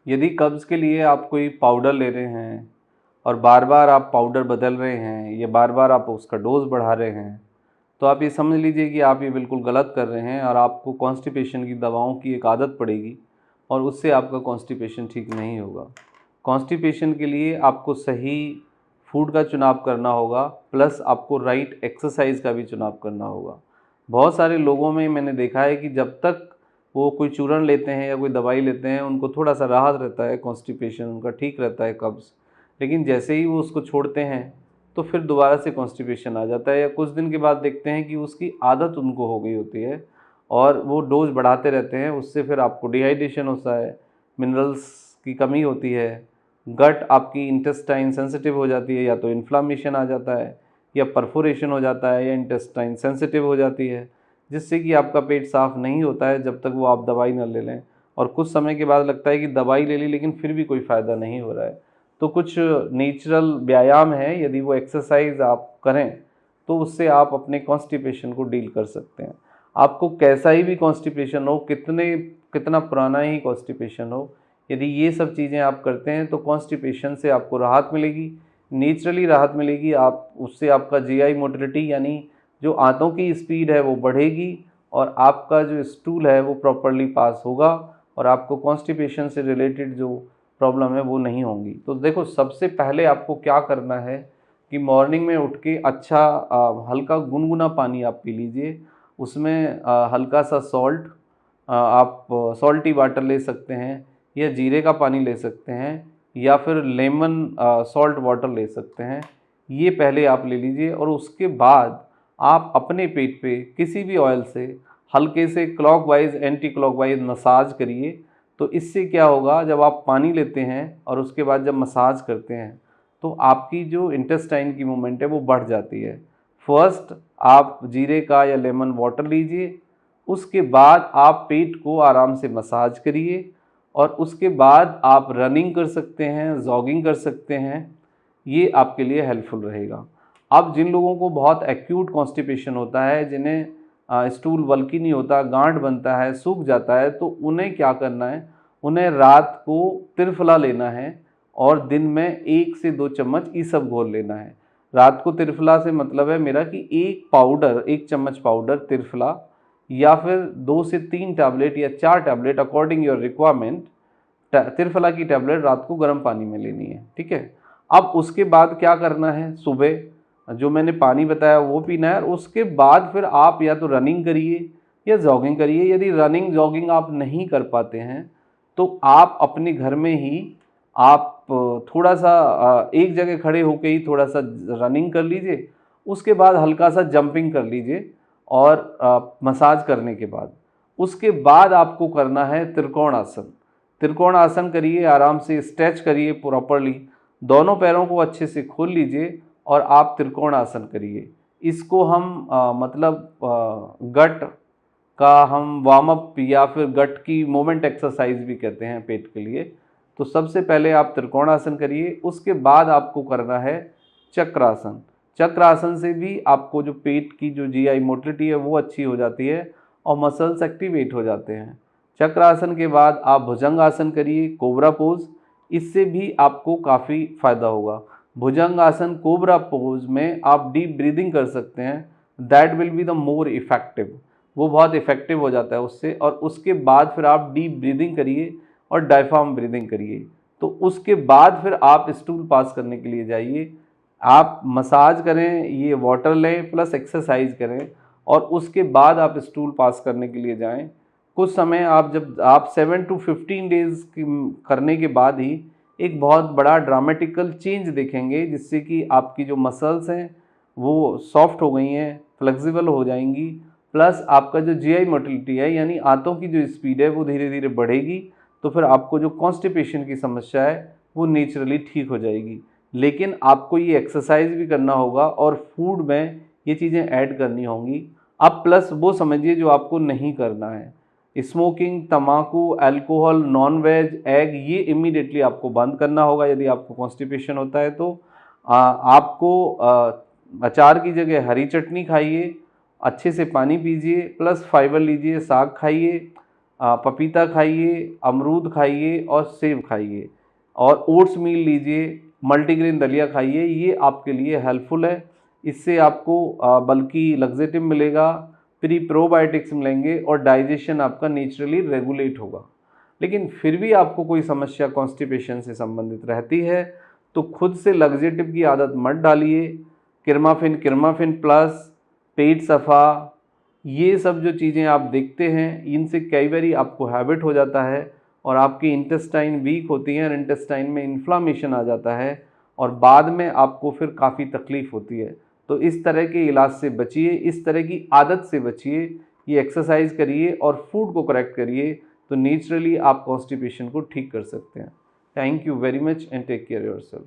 यदि कब्ज़ के लिए आप कोई पाउडर ले रहे हैं और बार बार आप पाउडर बदल रहे हैं या बार बार आप उसका डोज बढ़ा रहे हैं, तो आप ये समझ लीजिए कि आप ये बिल्कुल गलत कर रहे हैं और आपको कॉन्स्टिपेशन की दवाओं की एक आदत पड़ेगी और उससे आपका कॉन्स्टिपेशन ठीक नहीं होगा। कॉन्स्टिपेशन के लिए आपको सही फूड का चुनाव करना होगा, प्लस आपको राइट एक्सरसाइज का भी चुनाव करना होगा। बहुत सारे लोगों में मैंने देखा है कि जब तक वो कोई चूर्ण लेते हैं या कोई दवाई लेते हैं, उनको थोड़ा सा राहत रहता है, कॉन्स्टिपेशन उनका ठीक रहता है, कब्ज़। लेकिन जैसे ही वो उसको छोड़ते हैं तो फिर दोबारा से कॉन्स्टिपेशन आ जाता है, या कुछ दिन के बाद देखते हैं कि उसकी आदत उनको हो गई होती है और वो डोज बढ़ाते रहते हैं। उससे फिर आपको डिहाइड्रेशन होता है, मिनरल्स की कमी होती है, गट आपकी इंटेस्टाइन सेंसिटिव हो जाती है, या तो इन्फ्लामेशन आ जाता है या परफोरेशन हो जाता है या इंटेस्टाइन सेंसिटिव हो जाती है, जिससे कि आपका पेट साफ़ नहीं होता है जब तक वो आप दवाई ना ले लें। और कुछ समय के बाद लगता है कि दवाई ले ली लेकिन फिर भी कोई फ़ायदा नहीं हो रहा है। तो कुछ नेचुरल व्यायाम है, यदि वो एक्सरसाइज आप करें तो उससे आप अपने कॉन्स्टिपेशन को डील कर सकते हैं। आपको कैसा ही भी कॉन्स्टिपेशन हो, कितना पुराना ही कॉन्स्टिपेशन हो, यदि ये सब चीज़ें आप करते हैं तो कॉन्स्टिपेशन से आपको राहत मिलेगी, नेचुरली राहत मिलेगी। आप उससे आपका जीआई मोटिलिटी यानी जो आंतों की स्पीड है वो बढ़ेगी और आपका जो स्टूल है वो प्रॉपरली पास होगा और आपको कॉन्स्टिपेशन से रिलेटेड जो प्रॉब्लम है वो नहीं होंगी। तो देखो, सबसे पहले आपको क्या करना है कि मॉर्निंग में उठ के अच्छा हल्का गुनगुना पानी आप पी लीजिए। उसमें हल्का सा सॉल्ट, आप सॉल्टी वाटर ले सकते हैं या जीरे का पानी ले सकते हैं या फिर लेमन सॉल्ट वाटर ले सकते हैं। ये पहले आप ले लीजिए और उसके बाद आप अपने पेट पे किसी भी ऑयल से हल्के से क्लॉकवाइज एंटी क्लॉकवाइज मसाज करिए। तो इससे क्या होगा, जब आप पानी लेते हैं और उसके बाद जब मसाज करते हैं तो आपकी जो इंटेस्टाइन की मूवमेंट है वो बढ़ जाती है। फर्स्ट आप जीरे का या लेमन वाटर लीजिए, उसके बाद आप पेट को आराम से मसाज करिए और उसके बाद आप रनिंग कर सकते हैं, जॉगिंग कर सकते हैं। ये आपके लिए हेल्पफुल रहेगा। अब जिन लोगों को बहुत एक्यूट कॉन्स्टिपेशन होता है, जिन्हें स्टूल बल्कि नहीं होता, गांठ बनता है, सूख जाता है, तो उन्हें क्या करना है, उन्हें रात को त्रिफला लेना है और दिन में 1 से 2 चम्मच ईसबगोल लेना है। रात को त्रिफला से मतलब है मेरा कि एक चम्मच पाउडर त्रिफला या फिर 2 से 3 टैबलेट या 4 tablet according your requirement, triphala की टैबलेट रात को गर्म पानी में लेनी है, ठीक है। अब उसके बाद क्या करना है, सुबह जो मैंने पानी बताया वो पीना है और उसके बाद फिर आप या तो रनिंग करिए या जॉगिंग करिए। यदि रनिंग जॉगिंग आप नहीं कर पाते हैं तो आप अपने घर में ही आप थोड़ा सा एक जगह खड़े होकर ही थोड़ा सा रनिंग कर लीजिए, उसके बाद हल्का सा जंपिंग कर लीजिए और मसाज करने के बाद उसके बाद आपको करना है त्रिकोण आसन। त्रिकोण आसन करिए, आराम से स्ट्रेच करिए प्रॉपरली, दोनों पैरों को अच्छे से खोल लीजिए और आप त्रिकोण आसन करिए। इसको हम गट का हम वार्म अप या फिर गट की मूवमेंट एक्सरसाइज भी कहते हैं पेट के लिए। तो सबसे पहले आप त्रिकोण आसन करिए, उसके बाद आपको करना है चक्रासन। चक्रासन से भी आपको जो पेट की जो जीआई मोटिलिटी है वो अच्छी हो जाती है और मसल्स एक्टिवेट हो जाते हैं। चक्रासन के बाद आप भुजंग आसन करिए, कोबरा पोज, इससे भी आपको काफ़ी फ़ायदा होगा। भुजंग आसन कोबरा पोज में आप डीप ब्रीदिंग कर सकते हैं, that will be the more effective, वो बहुत इफ़ेक्टिव हो जाता है उससे। और उसके बाद फिर आप डीप ब्रीदिंग करिए और डायफ्राम ब्रीदिंग करिए। तो उसके बाद फिर आप स्टूल पास करने के लिए जाइए, आप मसाज करें, ये वाटर लें प्लस एक्सरसाइज करें और उसके बाद आप स्टूल पास करने के लिए जाएं। कुछ समय जब आप 7 to 15 डेज़ करने के बाद ही एक बहुत बड़ा ड्रामेटिकल चेंज देखेंगे, जिससे कि आपकी जो मसल्स हैं वो सॉफ्ट हो गई हैं, फ्लेक्सिबल हो जाएंगी, प्लस आपका जो जीआई मोटिलिटी है यानी आंतों की जो स्पीड है वो धीरे धीरे बढ़ेगी। तो फिर आपको जो कॉन्स्टिपेशन की समस्या है वो नेचुरली ठीक हो जाएगी। लेकिन आपको ये एक्सरसाइज भी करना होगा और फूड में ये चीज़ें ऐड करनी होंगी। अब प्लस वो समझिए जो आपको नहीं करना है, स्मोकिंग, तम्बाकू, अल्कोहल, नॉन वेज, एग, ये इमीडिएटली आपको बंद करना होगा। यदि आपको कॉन्स्टिपेशन होता है तो आपको अचार की जगह हरी चटनी खाइए, अच्छे से पानी पीजिए, प्लस फाइबर लीजिए, साग खाइए, पपीता खाइए, अमरूद खाइए और सेब खाइए और ओट्स मील लीजिए, मल्टीग्रेन दलिया खाइए। ये आपके लिए हेल्पफुल है। इससे आपको बल्कि लग्जेटिव मिलेगा, प्री प्रोबायोटिक्स मिलेंगे और डाइजेशन आपका नेचुरली रेगुलेट होगा। लेकिन फिर भी आपको कोई समस्या कॉन्स्टिपेशन से संबंधित रहती है तो खुद से लग्जेटिव की आदत मत डालिए। किरमाफिन प्लस, पेट सफ़ा, ये सब जो चीज़ें आप देखते हैं, इनसे कई बारी आपको हैबिट हो जाता है और आपकी इंटेस्टाइन वीक होती है और इंटेस्टाइन में इन्फ्लामेशन आ जाता है और बाद में आपको फिर काफ़ी तकलीफ़ होती है। तो इस तरह के इलाज से बचिए, इस तरह की आदत से बचिए। ये एक्सरसाइज करिए और फूड को करेक्ट करिए, तो नेचुरली आप कॉन्स्टिपेशन को ठीक कर सकते हैं। Thank you very much and take care yourself.